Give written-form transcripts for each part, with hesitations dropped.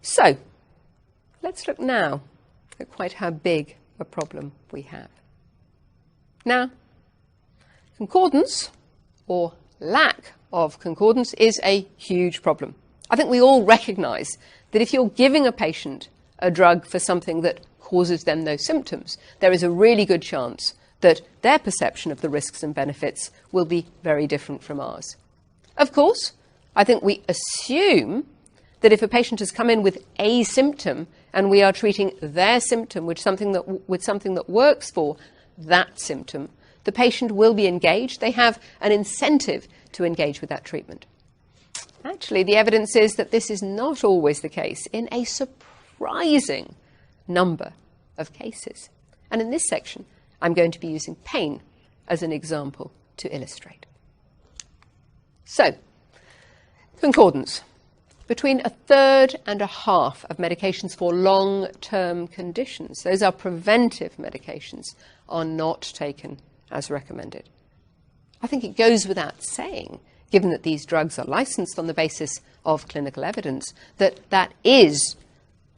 So, let's look now at quite how big a problem we have. Now, concordance, or lack of concordance, is a huge problem. I think we all recognise that if you're giving a patient a drug for something that causes them those symptoms, there is a really good chance that their perception of the risks and benefits will be very different from ours. Of course, I think we assume that if a patient has come in with a symptom and we are treating their symptom with something that works for that symptom, the patient will be engaged. They have an incentive to engage with that treatment. Actually, the evidence is that this is not always the case in a surprising number of cases. And in this section, I'm going to be using pain as an example to illustrate. So, concordance. Between a third and a half of medications for long-term conditions, those are preventive medications, are not taken as recommended. I think it goes without saying, given that these drugs are licensed on the basis of clinical evidence, that that is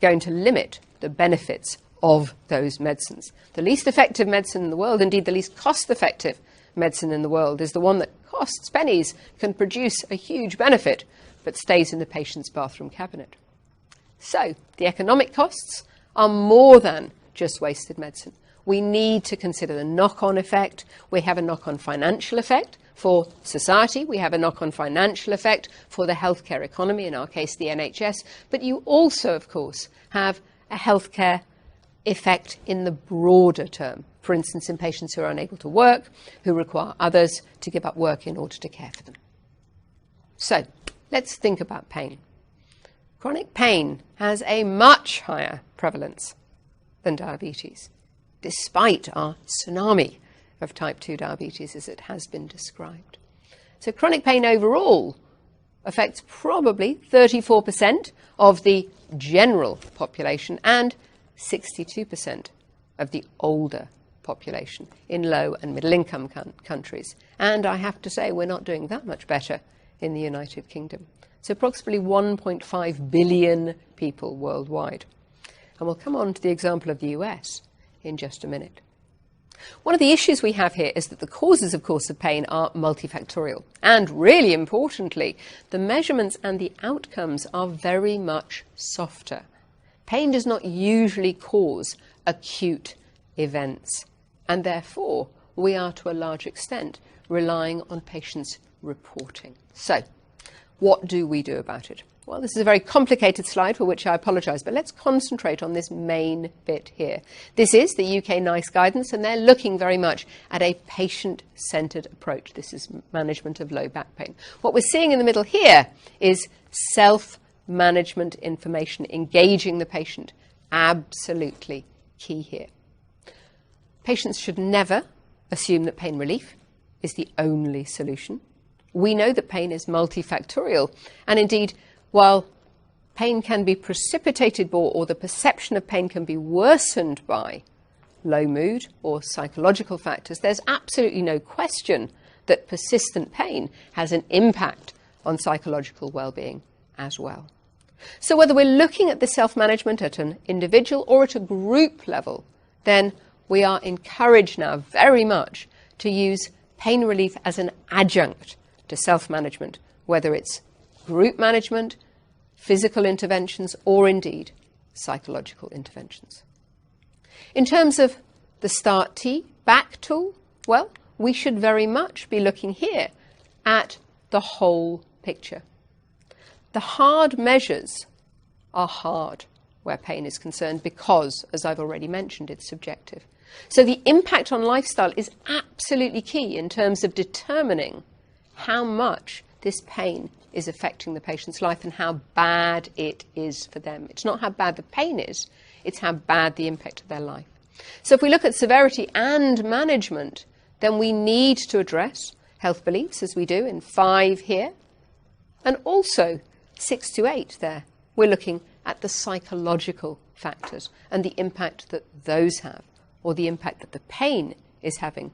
going to limit the benefits of those medicines. The least effective medicine in the world, indeed the least cost-effective medicine in the world, is the one that costs pennies, can produce a huge benefit, but stays in the patient's bathroom cabinet. So, the economic costs are more than just wasted medicine. We need to consider the knock-on effect. We have a knock-on financial effect for society. We have a knock-on financial effect for the healthcare economy, in our case the NHS. But you also, of course, have a healthcare effect in the broader term. For instance, in patients who are unable to work, who require others to give up work in order to care for them. So, let's think about pain. Chronic pain has a much higher prevalence than diabetes, despite our tsunami of type 2 diabetes as it has been described. So chronic pain overall affects probably 34% of the general population and 62% of the older population in low and middle income countries. And I have to say, we're not doing that much better in the United Kingdom. So approximately 1.5 billion people worldwide. And we'll come on to the example of the US in just a minute. One of the issues we have here is that the causes, of course, of pain are multifactorial. And really importantly, the measurements and the outcomes are very much softer. Pain does not usually cause acute events. And therefore, we are to a large extent relying on patients reporting. So, what do we do about it? Well, this is a very complicated slide for which I apologise, but let's concentrate on this main bit here. This is the UK NICE guidance, and they're looking very much at a patient-centred approach. This is management of low back pain. What we're seeing in the middle here is self-management information, engaging the patient. Absolutely key here. Patients should never assume that pain relief is the only solution. We know that pain is multifactorial, and indeed, while pain can be precipitated by, or the perception of pain can be worsened by, low mood or psychological factors, there's absolutely no question that persistent pain has an impact on psychological well-being as well. So whether we're looking at the self-management at an individual or at a group level, then we are encouraged now very much to use pain relief as an adjunct to self-management, whether it's group management, physical interventions, or indeed psychological interventions. In terms of the Start T back tool, well, we should very much be looking here at the whole picture. The hard measures are hard where pain is concerned because, as I've already mentioned, it's subjective. So the impact on lifestyle is absolutely key in terms of determining how much this pain is affecting the patient's life and how bad it is for them. It's not how bad the pain is, it's how bad the impact of their life. So if we look at severity and management, then we need to address health beliefs, as we do in 5 here, and also 6 to 8 there. We're looking at the psychological factors and the impact that those have, or the impact that the pain is having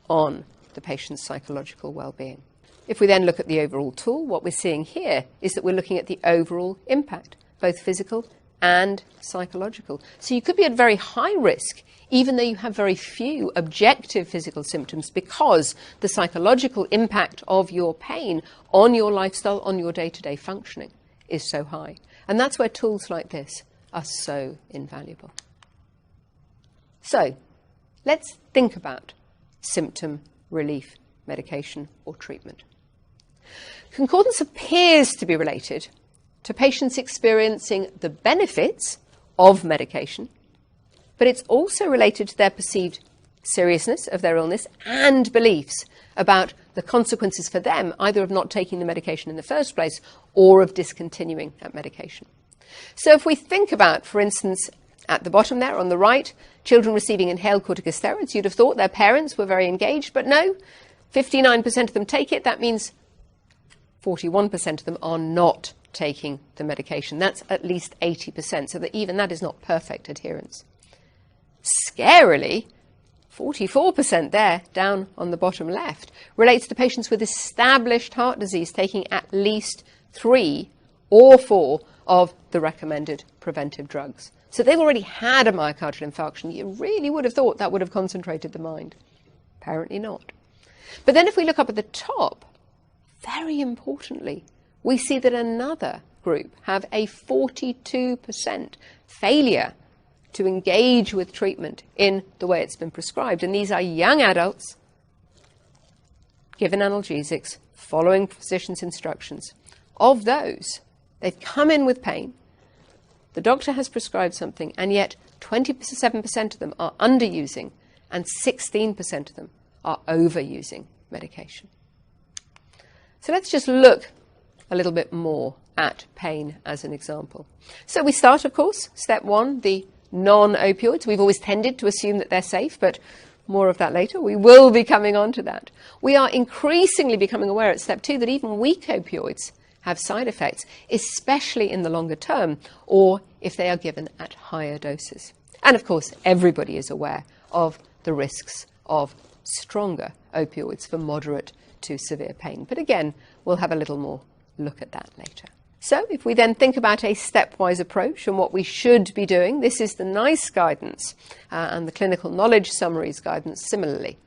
on the patient's psychological well-being. If we then look at the overall tool, what we're seeing here is that we're looking at the overall impact, both physical and psychological. So you could be at very high risk, even though you have very few objective physical symptoms, because the psychological impact of your pain on your lifestyle, on your day-to-day functioning is so high. And that's where tools like this are so invaluable. So let's think about symptom relief medication or treatment. Concordance appears to be related to patients experiencing the benefits of medication, but it's also related to their perceived seriousness of their illness and beliefs about the consequences for them, either of not taking the medication in the first place or of discontinuing that medication. So if we think about, for instance, at the bottom there on the right, children receiving inhaled corticosteroids, you'd have thought their parents were very engaged, but no, 59% of them take it. That means 41% of them are not taking the medication. That's at least 80%, so that even that is not perfect adherence. Scarily, 44% there, down on the bottom left, relates to patients with established heart disease taking at least 3 or 4 of the recommended preventive drugs. So they've already had a myocardial infarction. You really would have thought that would have concentrated the mind. Apparently not. But then if we look up at the top, very importantly, we see that another group have a 42% failure to engage with treatment in the way it's been prescribed. And these are young adults given analgesics, following physician's instructions. Of those, they've come in with pain, the doctor has prescribed something, and yet 27% of them are underusing and 16% of them are overusing medication. So let's just look a little bit more at pain as an example. So we start, of course, step 1, the non-opioids. We've always tended to assume that they're safe, but more of that later. We will be coming on to that. We are increasingly becoming aware at step 2 that even weak opioids have side effects, especially in the longer term, or if they are given at higher doses. And of course, everybody is aware of the risks of stronger opioids for moderate to severe pain. But again, we'll have a little more look at that later. So if we then think about a stepwise approach and what we should be doing, this is the NICE guidance and the clinical knowledge summaries guidance similarly.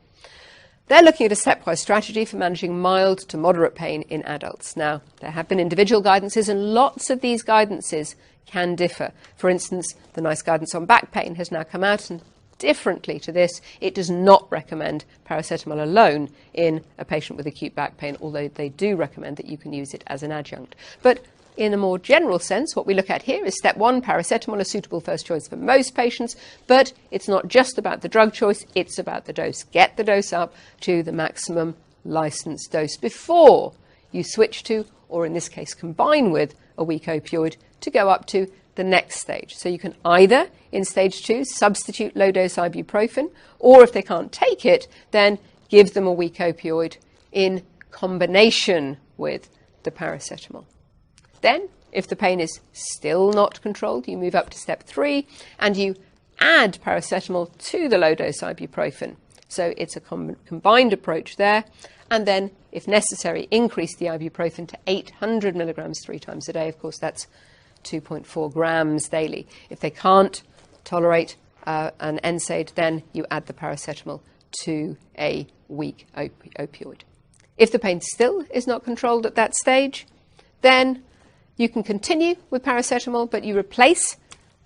They're looking at a stepwise strategy for managing mild to moderate pain in adults. Now, there have been individual guidances, and lots of these guidances can differ. For instance, the NICE guidance on back pain has now come out, and differently to this, it does not recommend paracetamol alone in a patient with acute back pain, although they do recommend that you can use it as an adjunct. But in a more general sense, what we look at here is step 1, paracetamol, a suitable first choice for most patients, but it's not just about the drug choice, it's about the dose. Get the dose up to the maximum licensed dose before you switch to, or in this case combine with, a weak opioid to go up to the next stage. So you can either, in stage 2, substitute low-dose ibuprofen, or if they can't take it, then give them a weak opioid in combination with the paracetamol. Then, if the pain is still not controlled, you move up to step 3 and you add paracetamol to the low-dose ibuprofen. So it's a combined approach there. And then, if necessary, increase the ibuprofen to 800 milligrams 3 times a day. Of course, that's 2.4 grams daily. If they can't tolerate an NSAID, then you add the paracetamol to a weak opioid. If the pain still is not controlled at that stage, then you can continue with paracetamol, but you replace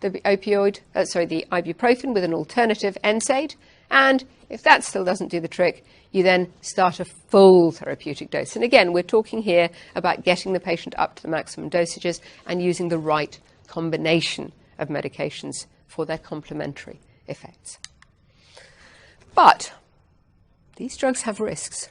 the ibuprofen with an alternative NSAID. And if that still doesn't do the trick, you then start a full therapeutic dose. And again, we're talking here about getting the patient up to the maximum dosages and using the right combination of medications for their complementary effects. But these drugs have risks.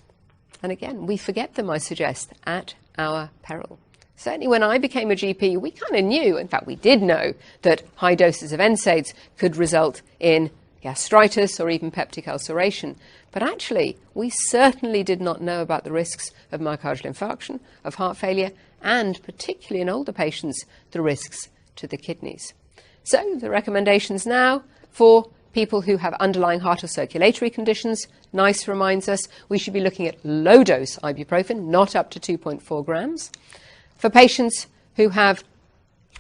And again, we forget them, I suggest, at our peril. Certainly when I became a GP, we kind of knew, in fact we did know, that high doses of NSAIDs could result in gastritis or even peptic ulceration. But actually, we certainly did not know about the risks of myocardial infarction, of heart failure, and particularly in older patients, the risks to the kidneys. So the recommendations now for people who have underlying heart or circulatory conditions, NICE reminds us we should be looking at low-dose ibuprofen, not up to 2.4 grams. For patients who have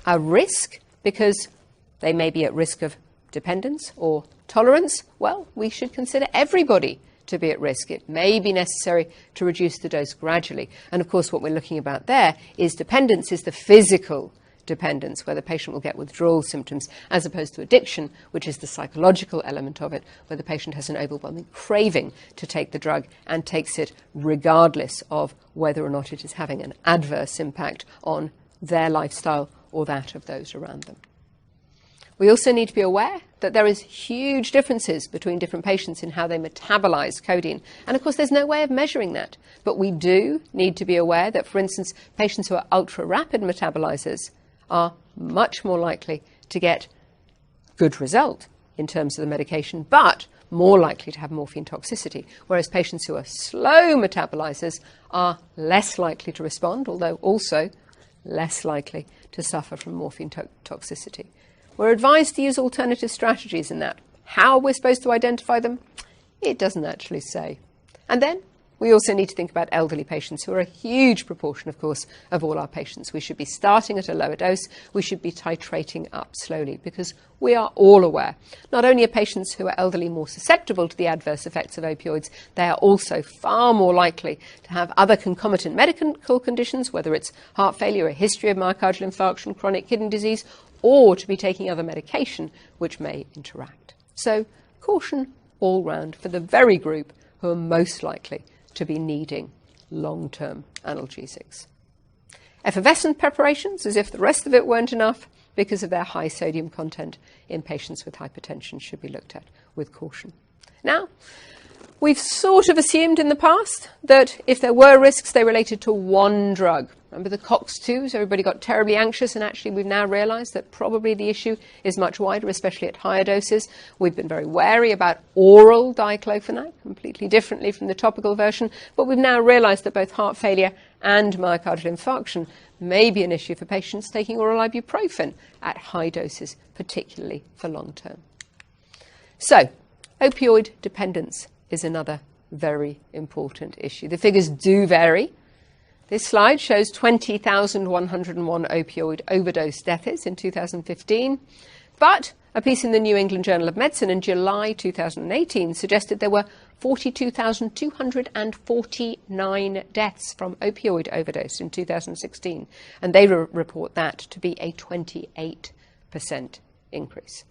a risk because they may be at risk of dependence or tolerance. Well, we should consider everybody to be at risk. It may be necessary to reduce the dose gradually. And of course, what we're looking about there is dependence is the physical dependence, where the patient will get withdrawal symptoms, as opposed to addiction, which is the psychological element of it, where the patient has an overwhelming craving to take the drug and takes it regardless of whether or not it is having an adverse impact on their lifestyle or that of those around them. We also need to be aware that there is huge differences between different patients in how they metabolize codeine. And of course, there's no way of measuring that. But we do need to be aware that, for instance, patients who are ultra-rapid metabolizers are much more likely to get good result in terms of the medication, but more likely to have morphine toxicity, whereas patients who are slow metabolizers are less likely to respond, although also less likely to suffer from morphine toxicity. We're advised to use alternative strategies in that. How we're supposed to identify them, it doesn't actually say. And then we also need to think about elderly patients, who are a huge proportion, of course, of all our patients. We should be starting at a lower dose. We should be titrating up slowly, because we are all aware. Not only are patients who are elderly more susceptible to the adverse effects of opioids, they are also far more likely to have other concomitant medical conditions, whether it's heart failure, a history of myocardial infarction, chronic kidney disease, or to be taking other medication which may interact. So caution all round for the very group who are most likely to be needing long-term analgesics. Effervescent preparations, as if the rest of it weren't enough, because of their high sodium content in patients with hypertension, should be looked at with caution. Now, we've sort of assumed in the past that if there were risks, they related to one drug. Remember the COX-2s? Everybody got terribly anxious, and actually we've now realised that probably the issue is much wider, especially at higher doses. We've been very wary about oral diclofenac, completely differently from the topical version, but we've now realised that both heart failure and myocardial infarction may be an issue for patients taking oral ibuprofen at high doses, particularly for long term. So, opioid dependence is another very important issue. The figures do vary. This slide shows 20,101 opioid overdose deaths in 2015, but a piece in the New England Journal of Medicine in July 2018 suggested there were 42,249 deaths from opioid overdose in 2016, and they report that to be a 28% increase.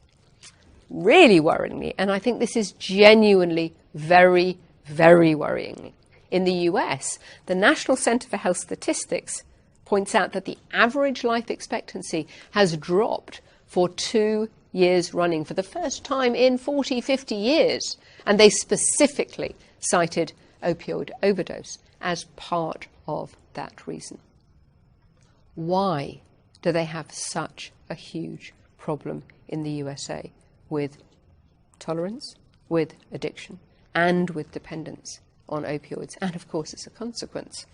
Really worryingly, and I think this is genuinely very, very worrying, in the US, the National Center for Health Statistics points out that the average life expectancy has dropped for 2 years running, for the first time in 40, 50 years. And they specifically cited opioid overdose as part of that reason. Why do they have such a huge problem in the USA with tolerance, with addiction, and with dependence on opioids, and of course as a consequence,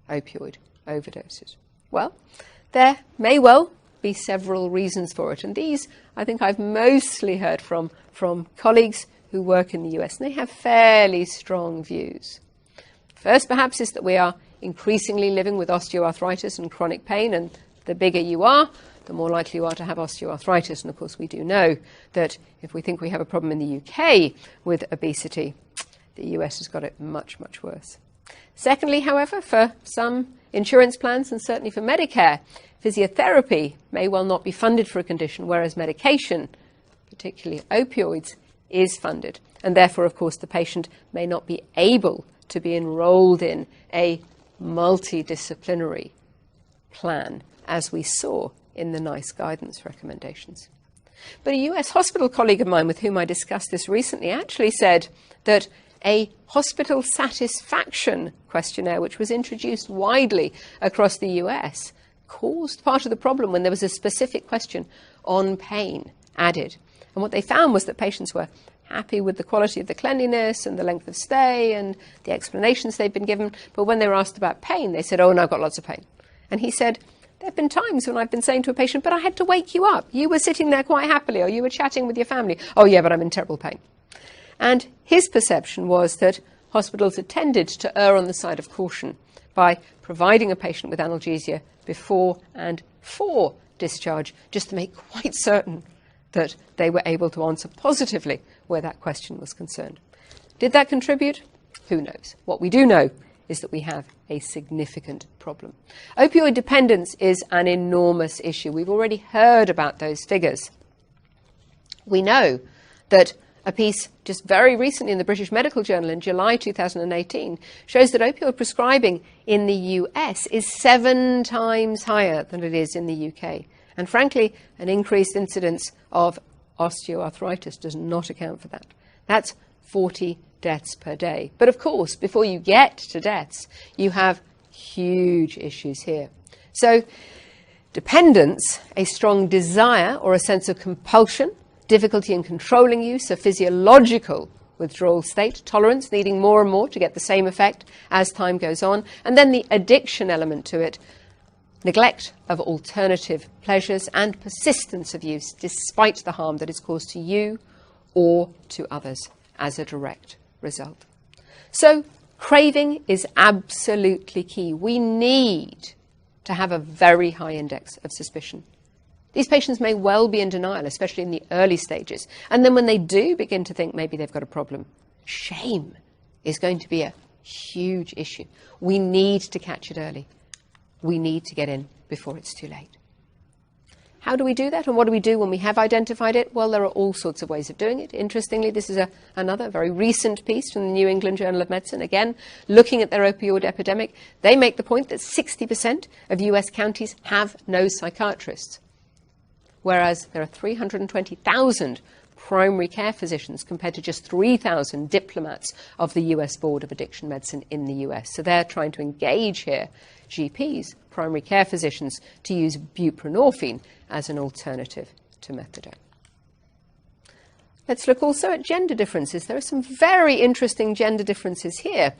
opioid overdoses? Well, there may well be several reasons for it, and these I think I've mostly heard from colleagues who work in the US, and they have fairly strong views. First, perhaps, is that we are increasingly living with osteoarthritis and chronic pain, and the bigger you are, the more likely you are to have osteoarthritis. And of course, we do know that if we think we have a problem in the UK with obesity, the US has got it much, much worse. Secondly, however, for some insurance plans, and certainly for Medicare, physiotherapy may well not be funded for a condition, whereas medication, particularly opioids, is funded. And therefore, of course, the patient may not be able to be enrolled in a multidisciplinary plan, as we saw in the NICE guidance recommendations. But a US hospital colleague of mine with whom I discussed this recently actually said that a hospital satisfaction questionnaire, which was introduced widely across the US, caused part of the problem when there was a specific question on pain added. And what they found was that patients were happy with the quality of the cleanliness and the length of stay and the explanations they'd been given, but when they were asked about pain, they said, "Oh, no, I've got lots of pain." And he said, "There have been times when I've been saying to a patient, but I had to wake you up. You were sitting there quite happily, or you were chatting with your family. Oh, yeah, but I'm in terrible pain." And his perception was that hospitals had tended to err on the side of caution by providing a patient with analgesia before and for discharge, just to make quite certain that they were able to answer positively where that question was concerned. Did that contribute? Who knows? What we do know is that we have a significant problem. Opioid dependence is an enormous issue. We've already heard about those figures. We know that a piece just very recently in the British Medical Journal in July 2018 shows that opioid prescribing in the US is 7 times higher than it is in the UK. And frankly, an increased incidence of osteoarthritis does not account for that. That's 40 deaths per day. But of course, before you get to deaths, you have huge issues here. So dependence, a strong desire or a sense of compulsion, difficulty in controlling use, a physiological withdrawal state, tolerance, needing more and more to get the same effect as time goes on, and then the addiction element to it, neglect of alternative pleasures, and persistence of use despite the harm that is caused to you or to others as a direct result. So craving is absolutely key. We need to have a very high index of suspicion. These patients may well be in denial, especially in the early stages. And then when they do begin to think maybe they've got a problem, shame is going to be a huge issue. We need to catch it early. We need to get in before it's too late. How do we do that? And what do we do when we have identified it? Well, there are all sorts of ways of doing it. Interestingly, this is another very recent piece from the New England Journal of Medicine. Again, looking at their opioid epidemic, they make the point that 60% of US counties have no psychiatrists, whereas there are 320,000 primary care physicians compared to just 3,000 diplomats of the US Board of Addiction Medicine in the US. So they're trying to engage here GPs, primary care physicians, to use buprenorphine as an alternative to methadone. Let's look also at gender differences. There are some very interesting gender differences here.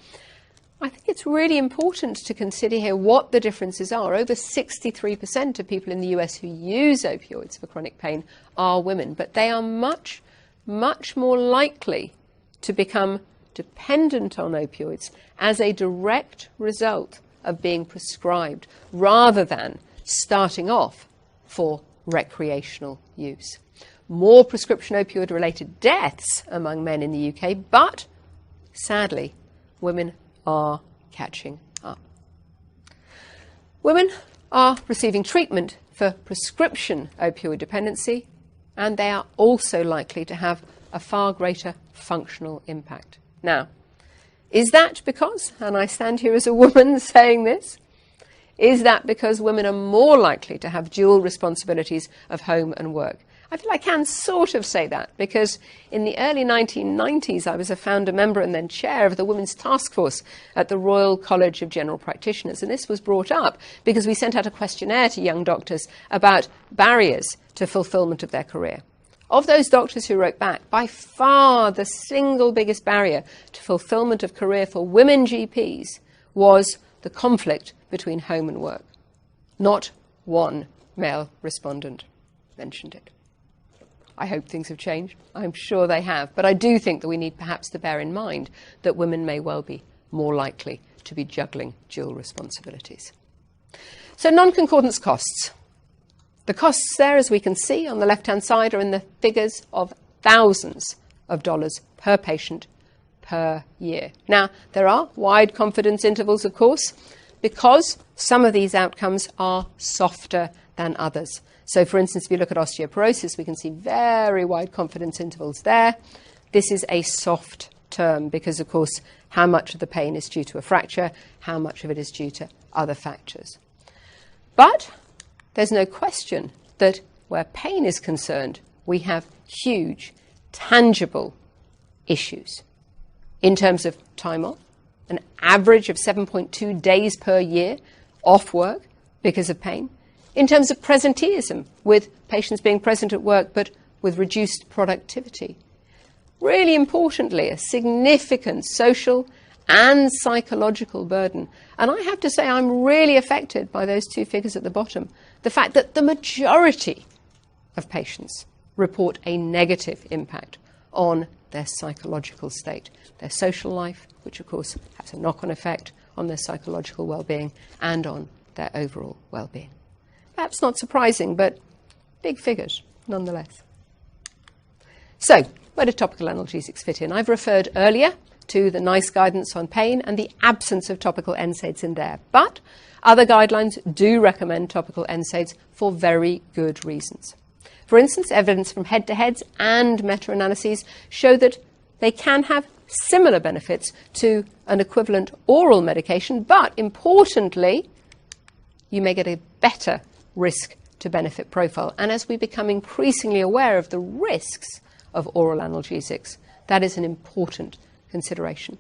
I think it's really important to consider here what the differences are. Over 63% of people in the US who use opioids for chronic pain are women, but they are much, much more likely to become dependent on opioids as a direct result of being prescribed rather than starting off for recreational use. More prescription opioid-related deaths among men in the UK, but sadly, women are catching up. Women are receiving treatment for prescription opioid dependency, and they are also likely to have a far greater functional impact. Now, is that because, and I stand here as a woman saying this, is that because women are more likely to have dual responsibilities of home and work? I feel I can sort of say that because in the early 1990s, I was a founder member and then chair of the Women's Task Force at the Royal College of General Practitioners. And this was brought up because we sent out a questionnaire to young doctors about barriers to fulfillment of their career. Of those doctors who wrote back, by far the single biggest barrier to fulfillment of career for women GPs was the conflict between home and work. Not one male respondent mentioned it. I hope things have changed. I'm sure they have. But I do think that we need perhaps to bear in mind that women may well be more likely to be juggling dual responsibilities. So non-concordance costs. The costs there, as we can see on the left-hand side, are in the figures of thousands of dollars per patient per year. Now, there are wide confidence intervals, of course, because some of these outcomes are softer than others. So, for instance, if you look at osteoporosis, we can see very wide confidence intervals there. This is a soft term because, of course, how much of the pain is due to a fracture, how much of it is due to other factors. But there's no question that where pain is concerned, we have huge, tangible issues in terms of time off, an average of 7.2 days per year off work because of pain, in terms of presenteeism, with patients being present at work but with reduced productivity. Really importantly, a significant social and psychological burden. And I have to say I'm really affected by those two figures at the bottom. The fact that the majority of patients report a negative impact on their psychological state, their social life, which of course has a knock-on effect on their psychological well-being and on their overall well-being. Perhaps not surprising, but big figures nonetheless. So, where do topical analgesics fit in? I've referred earlier to the NICE guidance on pain and the absence of topical NSAIDs in there. But other guidelines do recommend topical NSAIDs for very good reasons. For instance, evidence from head-to-heads and meta-analyses show that they can have similar benefits to an equivalent oral medication, but importantly, you may get a better risk to benefit profile. And as we become increasingly aware of the risks of oral analgesics, that is an important consideration.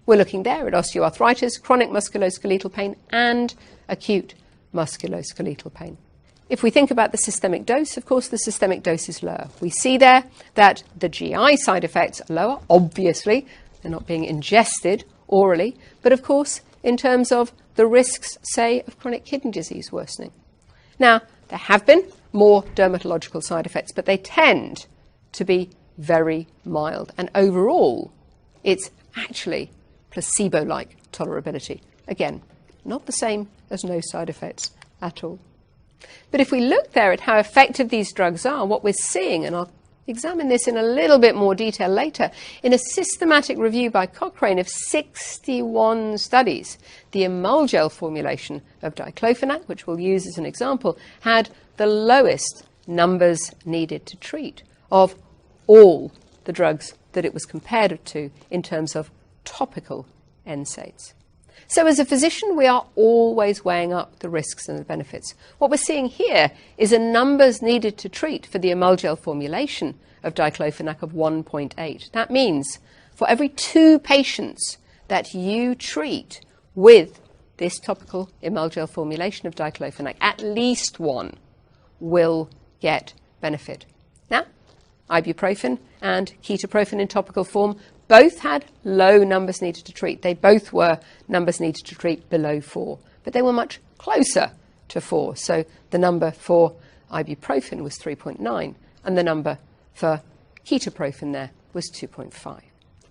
We're looking there at osteoarthritis, chronic musculoskeletal pain, and acute musculoskeletal pain. If we think about the systemic dose, of course, the systemic dose is lower. We see there that the GI side effects are lower. Obviously, they're not being ingested orally, but of course, in terms of the risks, say, of chronic kidney disease worsening. Now, there have been more dermatological side effects, but they tend to be very mild. And overall, it's actually placebo-like tolerability. Again, not the same as no side effects at all. But if we look there at how effective these drugs are, what we're seeing, and I'll examine this in a little bit more detail later, in a systematic review by Cochrane of 61 studies, the Emulgel formulation of diclofenac, which we'll use as an example, had the lowest numbers needed to treat of all the drugs that it was compared to in terms of topical NSAIDs. So as a physician, we are always weighing up the risks and the benefits. What we're seeing here is a numbers needed to treat for the Emulgel formulation of diclofenac of 1.8. That means for every 2 patients that you treat with this topical Emulgel formulation of diclofenac, at least 1 will get benefit. Now, ibuprofen and ketoprofen in topical form both had low numbers needed to treat. They both were numbers needed to treat below 4, but they were much closer to 4. So the number for ibuprofen was 3.9, and the number for ketoprofen there was 2.5.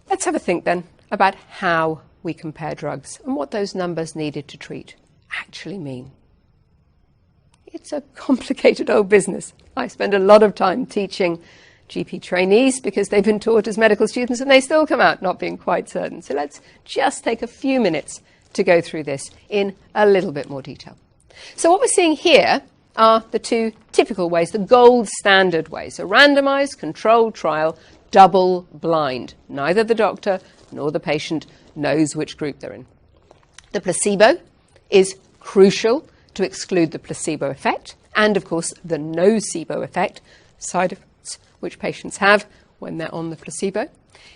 Let's have a think then about how we compare drugs and what those numbers needed to treat actually mean. It's a complicated old business. I spend a lot of time teaching GP trainees because they've been taught as medical students and they still come out not being quite certain. So let's just take a few minutes to go through this in a little bit more detail. So what we're seeing here are the 2 typical ways, the gold standard ways, a randomized controlled trial, double blind. Neither the doctor nor the patient knows which group they're in. The placebo is crucial to exclude the placebo effect and, of course, the nocebo effect, side effects which patients have when they're on the placebo.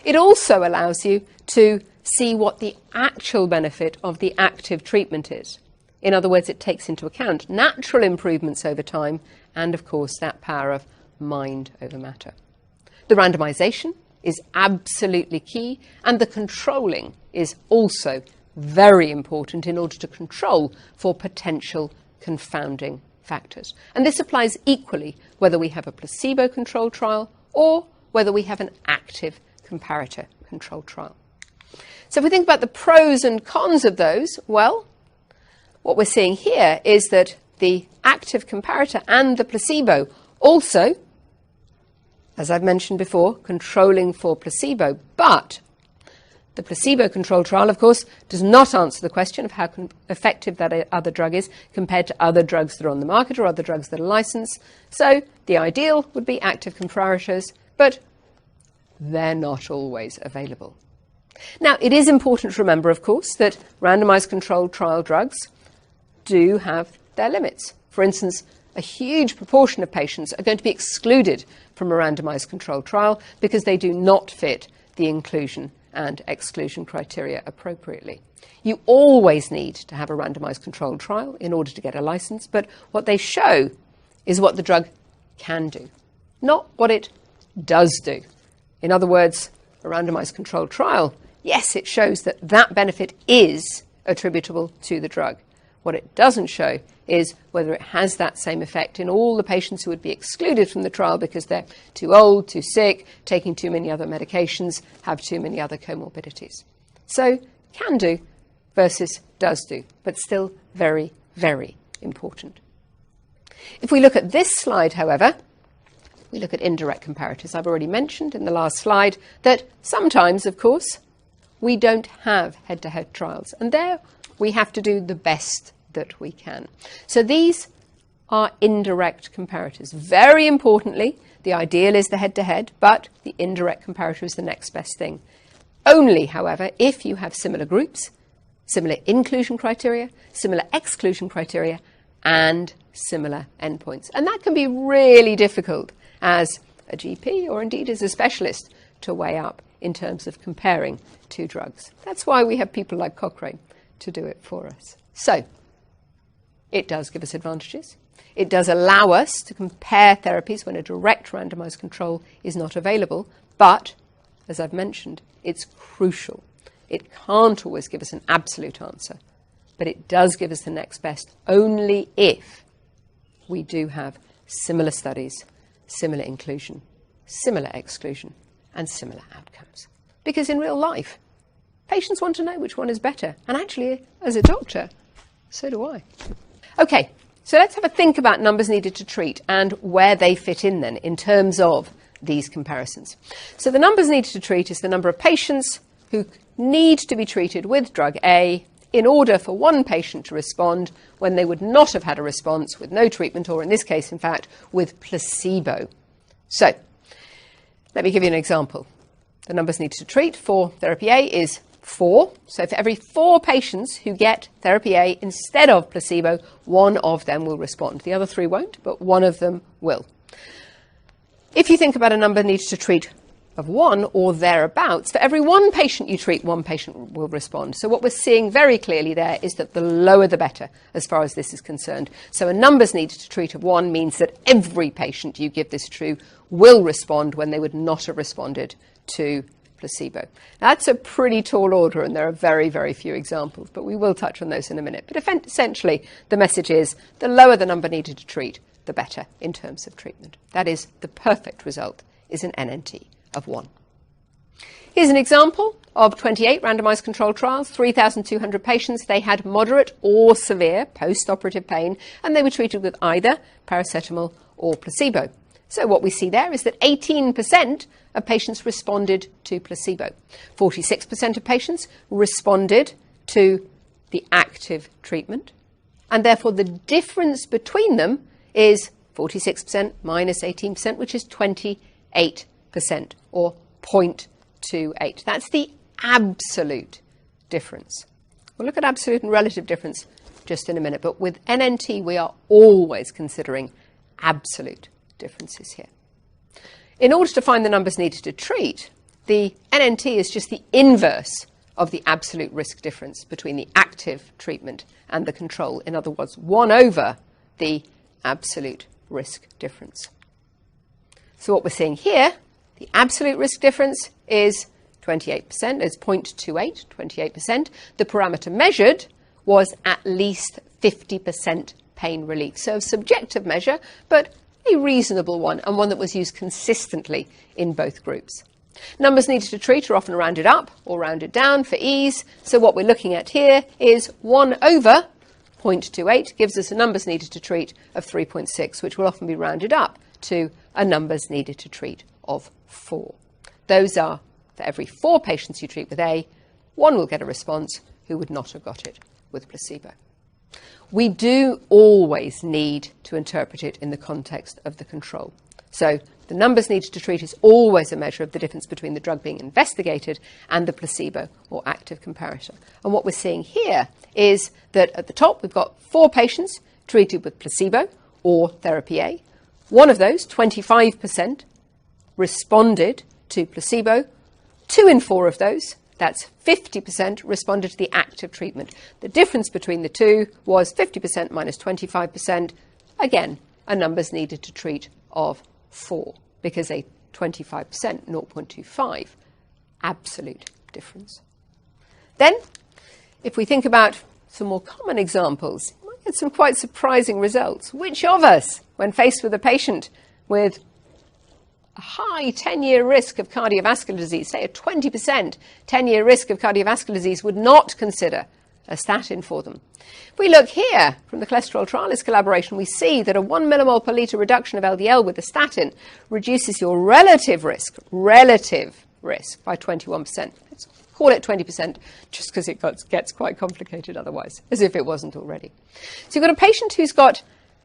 It also allows you to see what the actual benefit of the active treatment is. In other words, it takes into account natural improvements over time and, of course, that power of mind over matter. The randomization is absolutely key, and the controlling is also very important in order to control for potential confounding factors. And this applies equally whether we have a placebo-controlled trial or whether we have an active comparator-controlled trial. So if we think about the pros and cons of those, well, what we're seeing here is that the active comparator and the placebo also, as I've mentioned before, controlling for placebo, but the placebo-controlled trial, of course, does not answer the question of how effective that other drug is compared to other drugs that are on the market or other drugs that are licensed. So the ideal would be active comparators, but they're not always available. Now, it is important to remember, of course, that randomized controlled trial drugs do have their limits. For instance, a huge proportion of patients are going to be excluded from a randomized controlled trial because they do not fit the inclusion and exclusion criteria appropriately. You always need to have a randomized controlled trial in order to get a license, but what they show is what the drug can do, not what it does do. In other words, a randomized controlled trial, yes, it shows that that benefit is attributable to the drug. What it doesn't show is whether it has that same effect in all the patients who would be excluded from the trial because they're too old, too sick, taking too many other medications, have too many other comorbidities. So can do versus does do, but still very, very important. If we look at this slide, however, we look at indirect comparators. I've already mentioned in the last slide that sometimes, of course, we don't have head-to-head trials, and there we have to do the best that we can. So these are indirect comparators. Very importantly, the ideal is the head-to-head, but the indirect comparator is the next best thing. Only, however, if you have similar groups, similar inclusion criteria, similar exclusion criteria, and similar endpoints. And that can be really difficult as a GP or indeed as a specialist to weigh up in terms of comparing two drugs. That's why we have people like Cochrane to do it for us. So it does give us advantages. It does allow us to compare therapies when a direct randomized control is not available, but, as I've mentioned, it's crucial. It can't always give us an absolute answer, but it does give us the next best only if we do have similar studies, similar inclusion, similar exclusion, and similar outcomes. Because in real life, patients want to know which one is better. And actually, as a doctor, so do I. Okay, so let's have a think about numbers needed to treat and where they fit in then in terms of these comparisons. So the numbers needed to treat is the number of patients who need to be treated with drug A in order for one patient to respond when they would not have had a response with no treatment, or in this case, in fact, with placebo. So let me give you an example. The numbers needed to treat for therapy A is 4. So for every 4 patients who get therapy A instead of placebo, one of them will respond. The other 3 won't, but one of them will. If you think about a number needed to treat of 1 or thereabouts, for every 1 patient you treat, 1 patient will respond. So what we're seeing very clearly there is that the lower the better as far as this is concerned. So a numbers needed to treat of 1 means that every patient you give this to will respond when they would not have responded to placebo. That's a pretty tall order, and there are very, very few examples, but we will touch on those in a minute. But essentially, the message is the lower the number needed to treat, the better in terms of treatment. That is, the perfect result is an NNT of 1. Here's an example of 28 randomized controlled trials, 3,200 patients. They had moderate or severe post-operative pain, and they were treated with either paracetamol or placebo. So what we see there is that 18% of patients responded to placebo. 46% of patients responded to the active treatment. And therefore, the difference between them is 46% minus 18%, which is 28%, or 0.28. That's the absolute difference. We'll look at absolute and relative difference just in a minute. But with NNT, we are always considering absolute differences here. In order to find the numbers needed to treat, the NNT is just the inverse of the absolute risk difference between the active treatment and the control. In other words, 1 over the absolute risk difference. So what we're seeing here, the absolute risk difference is 28%, is 0.28, 28%. The parameter measured was at least 50% pain relief. So a subjective measure, but a reasonable one, and one that was used consistently in both groups. Numbers needed to treat are often rounded up or rounded down for ease. So what we're looking at here is 1 over 0.28 gives us a numbers needed to treat of 3.6, which will often be rounded up to a numbers needed to treat of 4. Those are, for every 4 patients you treat with A, 1 will get a response who would not have got it with placebo. We do always need to interpret it in the context of the control. So the numbers needed to treat is always a measure of the difference between the drug being investigated and the placebo or active comparator. And what we're seeing here is that at the top we've got 4 patients treated with placebo or therapy A. One of those, 25%, responded to placebo. 2 in 4 of those, that's 50%, responded to the active treatment. The difference between the two was 50% minus 25%. Again, a numbers needed to treat of 4, because a 25%, 0.25, absolute difference. Then, if we think about some more common examples, we might get some quite surprising results. Which of us, when faced with a patient with a high 10-year risk of cardiovascular disease, say a 20% 10-year risk of cardiovascular disease, would not consider a statin for them. If we look here from the cholesterol trialist collaboration, we see that a 1 millimole per litre reduction of LDL with a statin reduces your relative risk by 21%. Let's call it 20% just because it gets quite complicated otherwise, as if it wasn't already. So you've got a patient who's got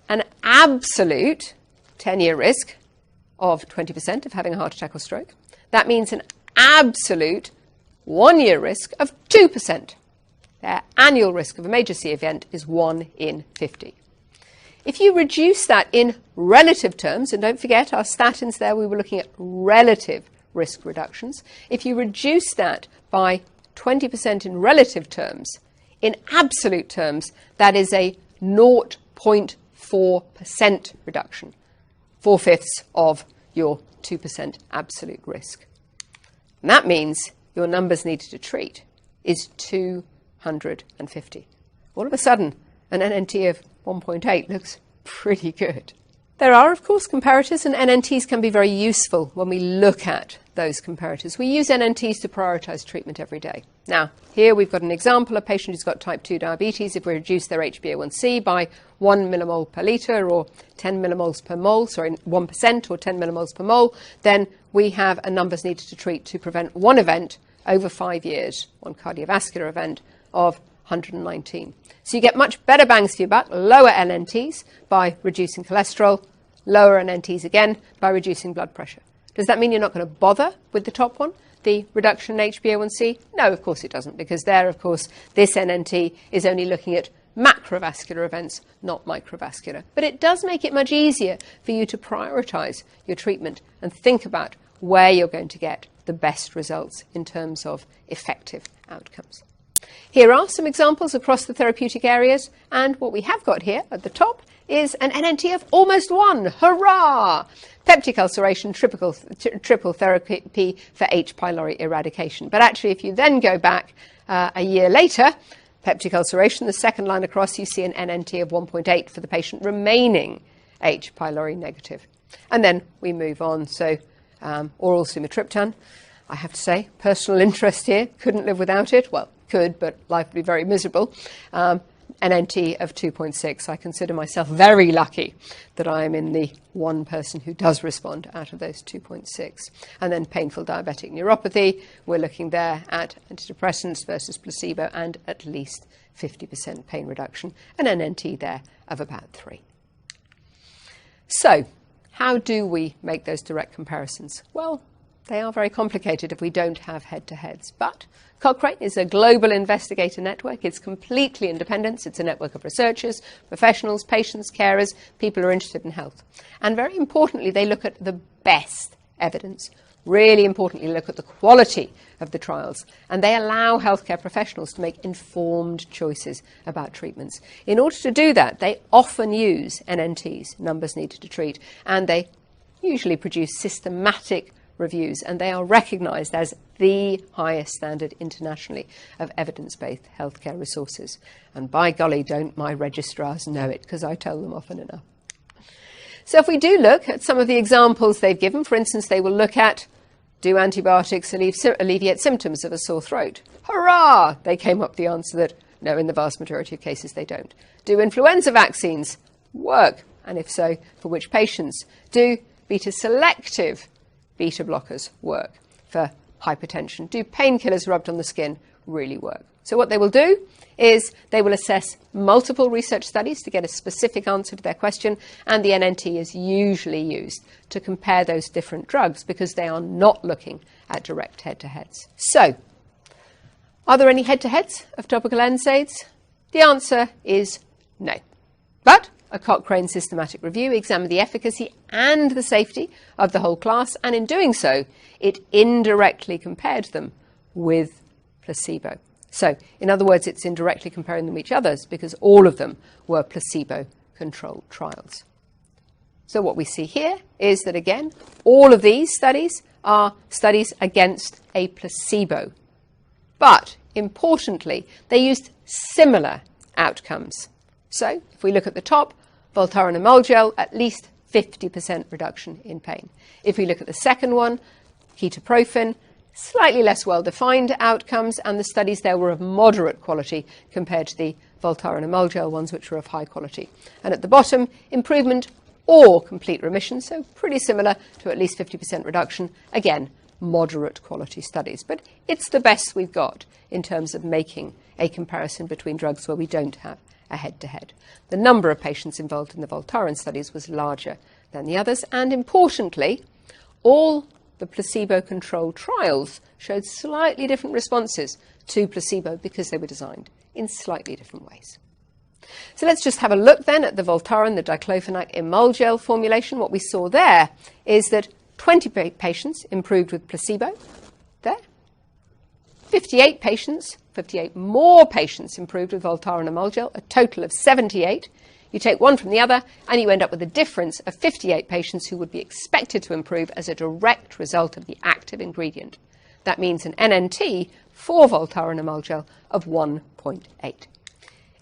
an absolute 10-year risk of 20% of having a heart attack or stroke. That means an absolute 1-year risk of 2%. Their annual risk of a major C event is 1 in 50. If you reduce that in relative terms, and don't forget our statins there, we were looking at relative risk reductions. If you reduce that by 20% in relative terms, in absolute terms, that is a 0.4% reduction, 4/5 of your 2% absolute risk. And that means your numbers needed to treat is 250. All of a sudden, an NNT of 1.8 looks pretty good. There are, of course, comparators, and NNTs can be very useful when we look at those comparators. We use NNTs to prioritise treatment every day. Now, here we've got an example, a patient who's got type 2 diabetes. If we reduce their HbA1c by 1 millimole per litre or 10 millimoles per mole, 1% or 10 millimoles per mole, then we have a numbers needed to treat to prevent one event over 5 years, one cardiovascular event of 119. So you get much better bangs for your buck, lower NNTs by reducing cholesterol, lower NNTs again by reducing blood pressure. Does that mean you're not going to bother with the top one, the reduction in HbA1c? No, of course it doesn't, because there, of course, this NNT is only looking at macrovascular events, not microvascular. But it does make it much easier for you to prioritise your treatment and think about where you're going to get the best results in terms of effective outcomes. Here are some examples across the therapeutic areas, and what we have got here at the top is an NNT of almost 1. Hurrah! Peptic ulceration, triple therapy for H. pylori eradication. But actually, if you then go back a year later, peptic ulceration, the second line across, you see an NNT of 1.8 for the patient remaining H. pylori negative. And then we move on. So oral sumatriptan, I have to say, personal interest here, couldn't live without it. Well, could, but life would be very miserable. NNT of 2.6. I consider myself very lucky that I am in the one person who does respond out of those 2.6. And then painful diabetic neuropathy, we're looking there at antidepressants versus placebo and at least 50% pain reduction, an NNT there of about 3. So, how do we make those direct comparisons? Well, they are very complicated if we don't have head-to-heads. But Cochrane is a global investigator network. It's completely independent. It's a network of researchers, professionals, patients, carers, people who are interested in health. And very importantly, they look at the best evidence. Really importantly, look at the quality of the trials. And they allow healthcare professionals to make informed choices about treatments. In order to do that, they often use NNTs, numbers needed to treat, and they usually produce systematic reviews, and they are recognised as the highest standard internationally of evidence-based healthcare resources. And by golly, don't my registrars know it, because I tell them often enough. So if we do look at some of the examples they've given, for instance, they will look at, do antibiotics alleviate symptoms of a sore throat? Hurrah! They came up with the answer that no, in the vast majority of cases they don't. Do influenza vaccines work? And if so, for which patients? Do beta-selective beta blockers work for hypertension? Do painkillers rubbed on the skin really work? So what they will do is they will assess multiple research studies to get a specific answer to their question, and the NNT is usually used to compare those different drugs because they are not looking at direct head-to-heads. So, are there any head-to-heads of topical NSAIDs? The answer is no. But a Cochrane systematic review examined the efficacy and the safety of the whole class, and in doing so, it indirectly compared them with placebo. So, in other words, it's indirectly comparing them with each other because all of them were placebo-controlled trials. So what we see here is that, again, all of these studies are studies against a placebo. But, importantly, they used similar outcomes. So, if we look at the top, Voltaren and Emulgel, at least 50% reduction in pain. If we look at the second one, ketoprofen, slightly less well-defined outcomes, and the studies there were of moderate quality compared to the Voltaren and Emulgel ones, which were of high quality. And at the bottom, improvement or complete remission, so pretty similar to at least 50% reduction. Again, moderate quality studies, but it's the best we've got in terms of making a comparison between drugs where we don't have a head-to-head. The number of patients involved in the Voltaren studies was larger than the others, and importantly, all the placebo-controlled trials showed slightly different responses to placebo because they were designed in slightly different ways. So let's just have a look then at the Voltaren, the diclofenac Emulgel formulation. What we saw there is that 20 patients improved with placebo there. 58 more patients improved with Voltaren and Emulgel, a total of 78. You take one from the other, and you end up with a difference of 58 patients who would be expected to improve as a direct result of the active ingredient. That means an NNT for Voltaren and Emulgel of 1.8.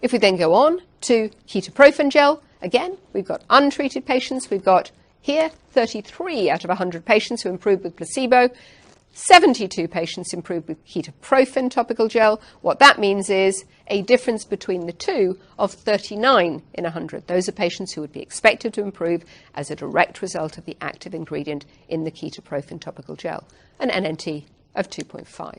If we then go on to ketoprofen gel, again, we've got untreated patients. We've got here 33 out of 100 patients who improved with placebo. 72 patients improved with ketoprofen topical gel. What that means is a difference between the two of 39 in 100. Those are patients who would be expected to improve as a direct result of the active ingredient in the ketoprofen topical gel, an NNT of 2.5.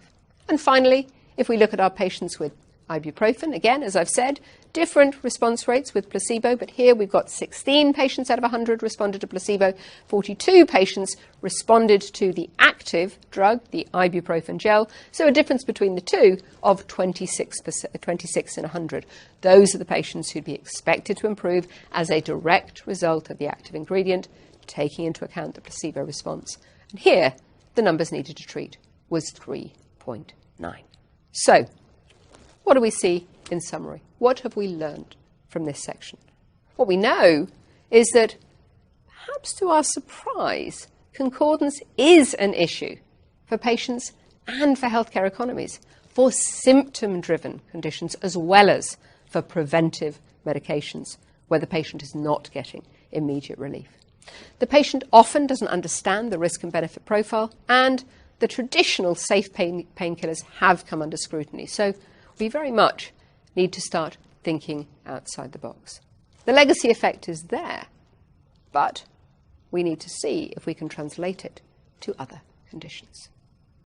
And finally, if we look at our patients with ibuprofen, again, as I've said, different response rates with placebo, but here we've got 16 patients out of 100 responded to placebo, 42 patients responded to the active drug, the ibuprofen gel, so a difference between the two of 26 in 100. Those are the patients who'd be expected to improve as a direct result of the active ingredient, taking into account the placebo response. And here, the numbers needed to treat was 3.9. So, what do we see in summary? What have we learned from this section? What we know is that, perhaps to our surprise, concordance is an issue for patients and for healthcare economies, for symptom-driven conditions as well as for preventive medications where the patient is not getting immediate relief. The patient often doesn't understand the risk and benefit profile, and the traditional safe painkillers have come under scrutiny. So we very much need to start thinking outside the box. The legacy effect is there, but we need to see if we can translate it to other conditions.